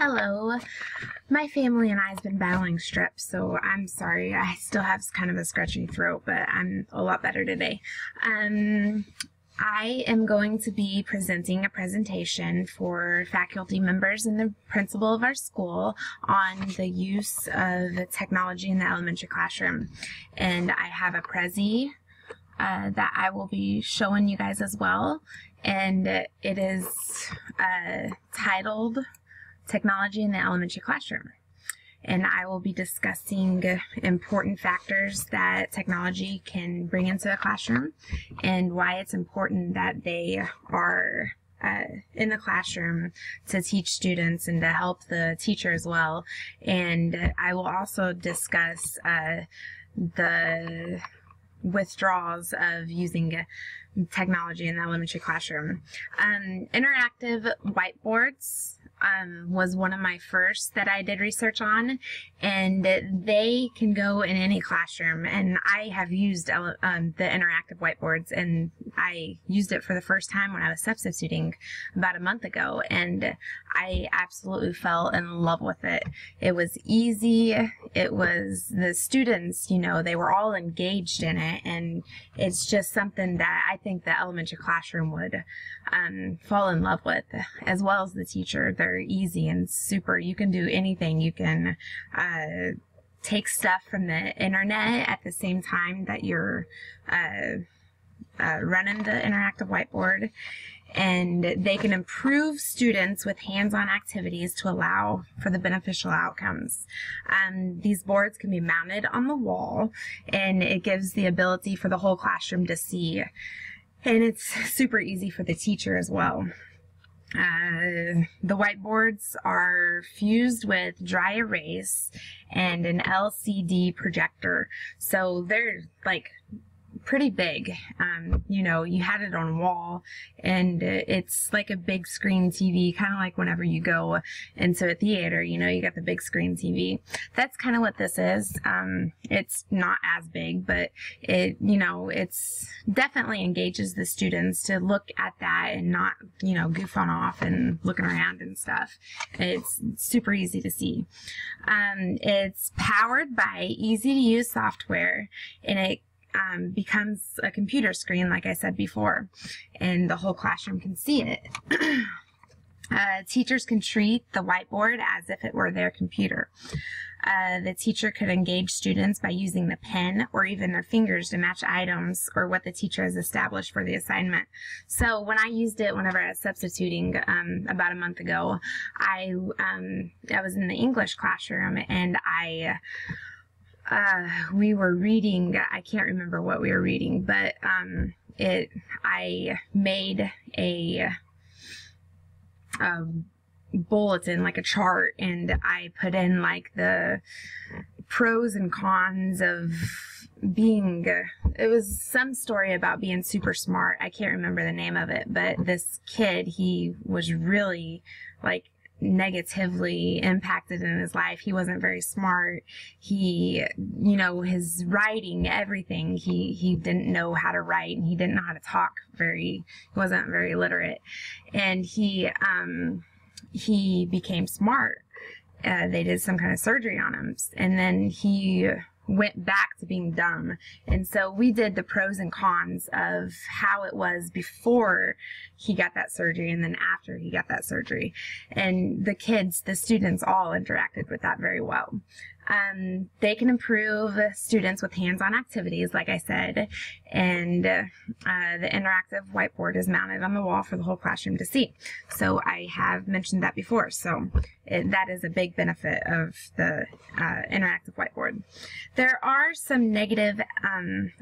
Hello. My family and I have been battling strep, so I'm sorry. I still have kind of a scratchy throat, but I'm a lot better today. I am going to be presenting a presentation for faculty members and the principal of our school on the use of technology in the elementary classroom. And I have a Prezi that I will be showing you guys as well. And it is titled Technology in the Elementary Classroom. And I will be discussing important factors that technology can bring into the classroom and why it's important that they are in the classroom to teach students and to help the teacher as well. And I will also discuss the withdrawals of using technology in the elementary classroom. Interactive whiteboards was one of my first that I did research on, and they can go in any classroom. And I have used the interactive whiteboards, and I used it for the first time when I was substituting about a month ago, and I absolutely fell in love with it. It was easy. It was the students, you know, they were all engaged in it, and it's just something that I think the elementary classroom would fall in love with, as well as the teacher. They're easy and super. You can do anything. You can take stuff from the internet at the same time that you're running the interactive whiteboard, and they can improve students with hands-on activities to allow for the beneficial outcomes. These boards can be mounted on the wall, and it gives the ability for the whole classroom to see, and it's super easy for the teacher as well. The whiteboards are fused with dry erase and an LCD projector, so they're like pretty big. You know, you had it on a wall, and it's like a big screen TV, kind of like whenever you go into a theater, you know, you got the big screen TV. That's kind of what this is. It's not as big, but it, you know, it's definitely engages the students to look at that and not, you know, goof on off and looking around and stuff. It's super easy to see. It's powered by easy to use software, and it becomes a computer screen, like I said before, and the whole classroom can see it. Teachers can treat the whiteboard as if it were their computer. The teacher could engage students by using the pen or even their fingers to match items or what the teacher has established for the assignment. So when I used it whenever I was substituting about a month ago, I was in the English classroom, and we were reading, I can't remember what we were reading, but I made a bulletin, like a chart, and I put in like the pros and cons of being, it was some story about being super smart. I can't remember the name of it, but this kid, he was really like negatively impacted in his life. He wasn't very smart. He, you know, his writing, everything, he didn't know how to write, and he didn't know how to talk he wasn't very literate. And he became smart. They did some kind of surgery on him, and then he went back to being dumb. And so we did the pros and cons of how it was before he got that surgery and then after he got that surgery. And the kids, the students, all interacted with that very well. They can improve students with hands-on activities, like I said, and the interactive whiteboard is mounted on the wall for the whole classroom to see. So I have mentioned that before, so that is a big benefit of the interactive whiteboard. There are some negative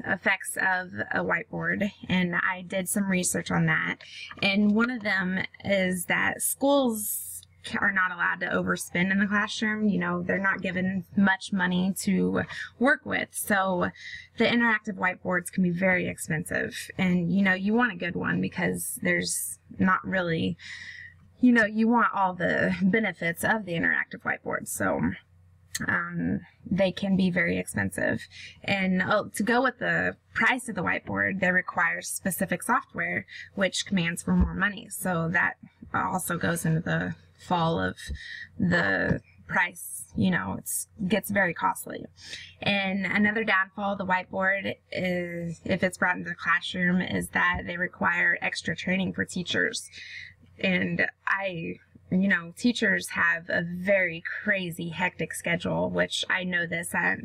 effects of a whiteboard, and I did some research on that, and one of them is that schools are not allowed to overspend in the classroom. You know, they're not given much money to work with. So the interactive whiteboards can be very expensive. And, you know, you want a good one because there's not really, you know, you want all the benefits of the interactive whiteboard. So they can be very expensive. And to go with the price of the whiteboard, they require specific software, which commands for more money. So that also goes into the fall of the price, it gets very costly. And another downfall of the whiteboard is, if it's brought into the classroom, is that they require extra training for teachers. And teachers have a very crazy, hectic schedule, which I know this. I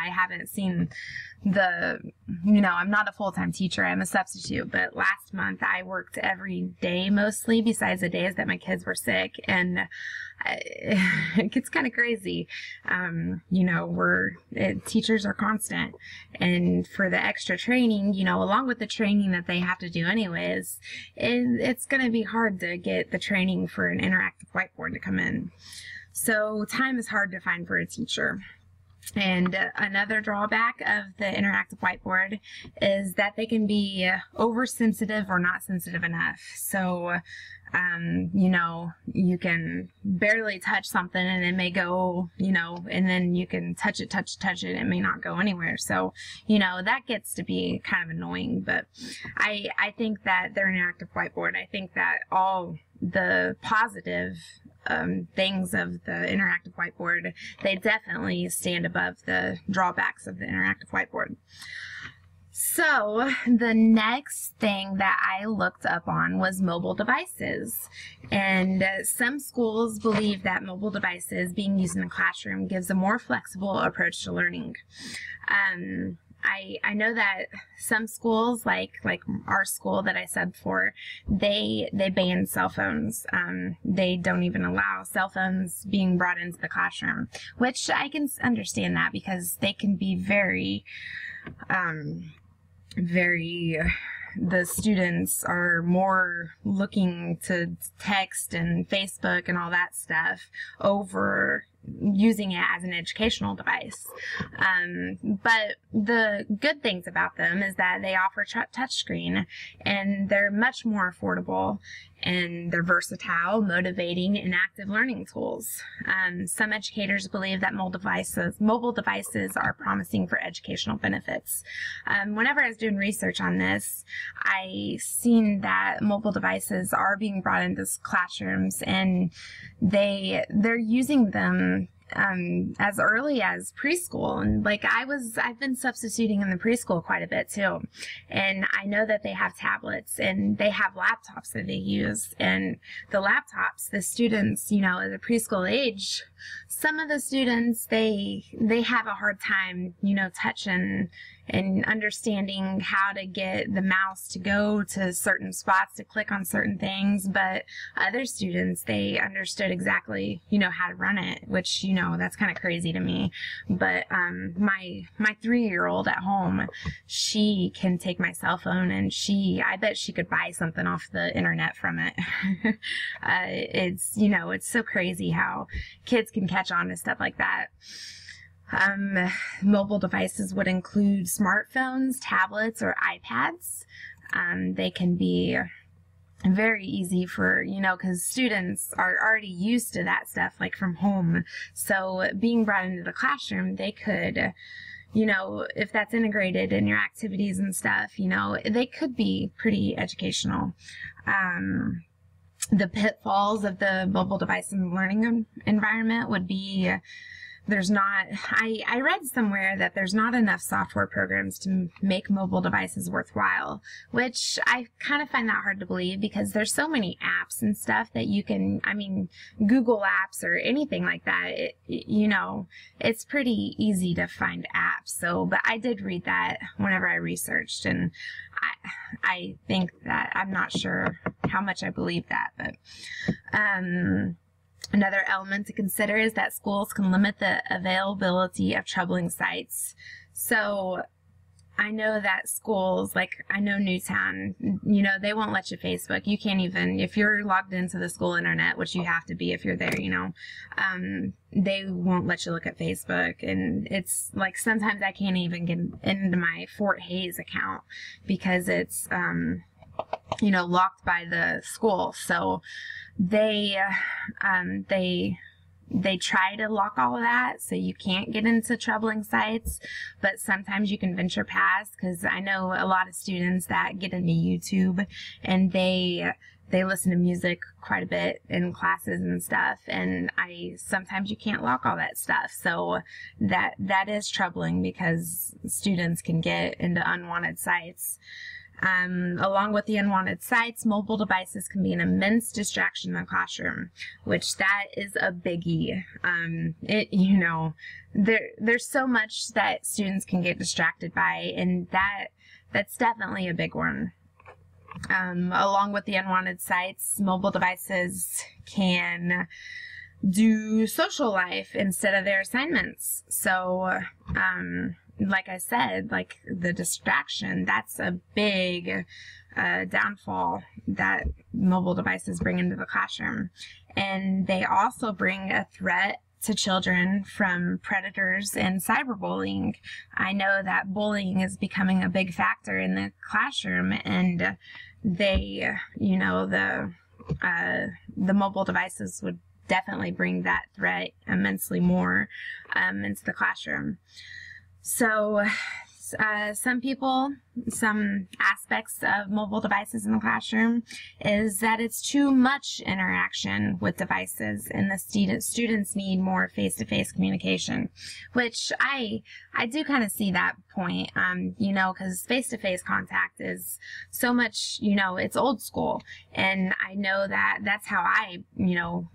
haven't seen I'm not a full-time teacher. I'm a substitute. But last month I worked every day mostly, besides the days that my kids were sick. And it gets kind of crazy. Teachers are constant. And for the extra training, along with the training that they have to do anyways, it's going to be hard to get the training for an interactive whiteboard to come in. So time is hard to find for a teacher. And another drawback of the interactive whiteboard is that they can be oversensitive or not sensitive enough. So, you can barely touch something and it may go, and then you can touch it, and it may not go anywhere. So, that gets to be kind of annoying. But I think that their interactive whiteboard, I think that all the positive things of the interactive whiteboard, they definitely stand above the drawbacks of the interactive whiteboard. So the next thing that I looked up on was mobile devices. And some schools believe that mobile devices being used in the classroom gives a more flexible approach to learning. I know that some schools, like our school that I subbed for, they ban cell phones. They don't even allow cell phones being brought into the classroom, which I can understand that, because they can be very, the students are more looking to text and Facebook and all that stuff over using it as an educational device. But the good things about them is that they offer touchscreen, and they're much more affordable, and they're versatile, motivating, and active learning tools. Some educators believe that mobile devices are promising for educational benefits. Whenever I was doing research on this, I seen that mobile devices are being brought into classrooms, and they're using them as early as preschool. And I've been substituting in the preschool quite a bit too. And I know that they have tablets and they have laptops that they use. And the laptops, the students, at the preschool age, some of the students, they have a hard time, touching and understanding how to get the mouse to go to certain spots to click on certain things. But other students, they understood exactly, how to run it, which, that's kind of crazy to me. But my 3-year-old at home, she can take my cell phone, and I bet she could buy something off the internet from it. It's so crazy how kids can catch on to stuff like that. Mobile devices would include smartphones, tablets, or iPads. They can be very easy for, because students are already used to that stuff, from home. So being brought into the classroom, they could, if that's integrated in your activities and stuff, they could be pretty educational. The pitfalls of the mobile device and learning environment would be, I read somewhere that there's not enough software programs to make mobile devices worthwhile, which I kind of find that hard to believe, because there's so many apps and stuff that you can, Google Apps or anything like that, it's pretty easy to find apps. So, but I did read that whenever I researched, and I think that, I'm not sure how much I believe that, but, another element to consider is that schools can limit the availability of troubling sites. So I know that schools, I know Newtown, they won't let you Facebook. You can't even, if you're logged into the school internet, which you have to be if you're there, they won't let you look at Facebook. And it's sometimes I can't even get into my Fort Hays account because it's, locked by the school. So they they try to lock all of that so you can't get into troubling sites, but sometimes you can venture past, because I know a lot of students that get into YouTube and they listen to music quite a bit in classes and stuff, and sometimes you can't lock all that stuff. So that is troubling, because students can get into unwanted sites. Along with the unwanted sites, mobile devices can be an immense distraction in the classroom, which that is a biggie. There's so much that students can get distracted by, and that's definitely a big one. Along with the unwanted sites, mobile devices can do social life instead of their assignments. So, like I said, like the distraction, that's a big downfall that mobile devices bring into the classroom. And they also bring a threat to children from predators and cyberbullying. I know that bullying is becoming a big factor in the classroom, and the mobile devices would definitely bring that threat immensely more into the classroom. So some aspects of mobile devices in the classroom is that it's too much interaction with devices, and the students need more face-to-face communication, which I do kind of see that point, because face-to-face contact is so much, it's old school, and I know that that's how I,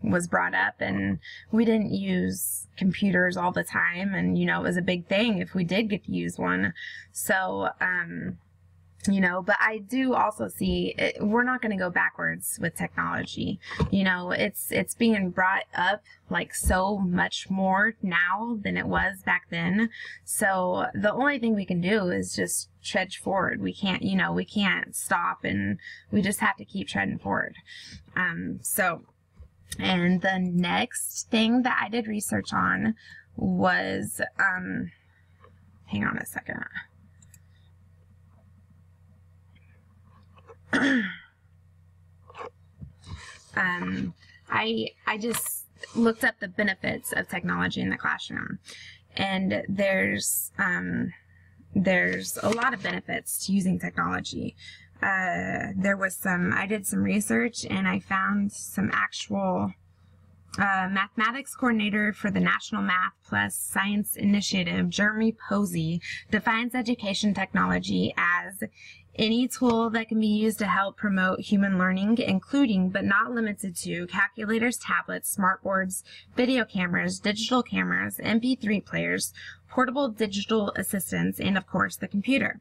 was brought up, and we didn't use computers all the time, and, it was a big thing if we did get to use one. So, but I do also see we're not going to go backwards with technology. It's being brought up like so much more now than it was back then. So the only thing we can do is just trudge forward. We can't stop, and we just have to keep treading forward. And the next thing that I did research on was, hang on a second. I just looked up the benefits of technology in the classroom, and there's a lot of benefits to using technology. I did some research, and I found some actual mathematics coordinator for the National Math Plus Science Initiative, Jeremy Posey, defines education technology as any tool that can be used to help promote human learning, including but not limited to calculators, tablets, smartboards, video cameras, digital cameras, MP3 players, portable digital assistants, and of course the computer.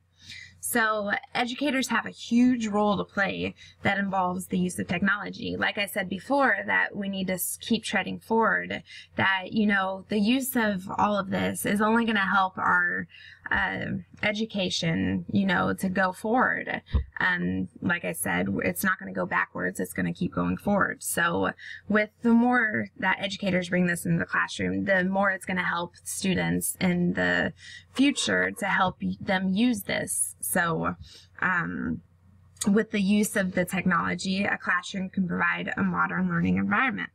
So educators have a huge role to play that involves the use of technology. Like I said before, that we need to keep treading forward, that, the use of all of this is only going to help our education, to go forward. Like I said, it's not going to go backwards, it's going to keep going forward. So with the more that educators bring this into the classroom, the more it's going to help students in the future to help them use this. So with the use of the technology, a classroom can provide a modern learning environment.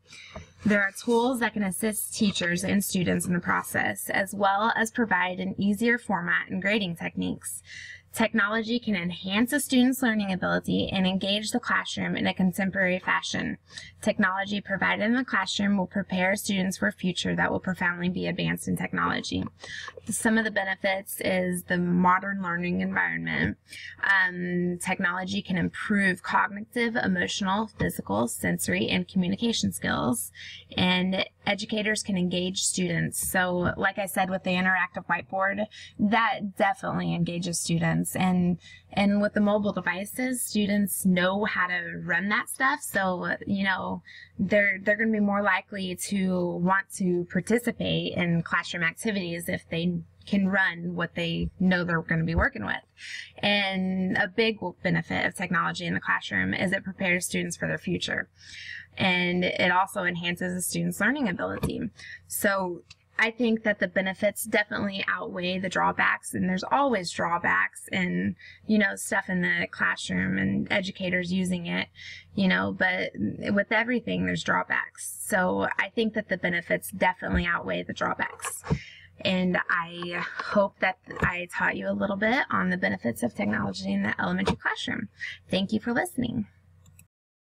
There are tools that can assist teachers and students in the process, as well as provide an easier format and grading techniques. Technology can enhance a student's learning ability and engage the classroom in a contemporary fashion. Technology provided in the classroom will prepare students for a future that will profoundly be advanced in technology. Some of the benefits is the modern learning environment. Technology can improve cognitive, emotional, physical, sensory, and communication skills. And educators can engage students. So like I said, with the interactive whiteboard, that definitely engages students. And with the mobile devices, students know how to run that stuff. So, they're going to be more likely to want to participate in classroom activities if they can run what they know they're going to be working with. And a big benefit of technology in the classroom is it prepares students for their future. And it also enhances a student's learning ability. So I think that the benefits definitely outweigh the drawbacks, and there's always drawbacks and, stuff in the classroom and educators using it, but with everything, there's drawbacks. So I think that the benefits definitely outweigh the drawbacks. And I hope that I taught you a little bit on the benefits of technology in the elementary classroom. Thank you for listening.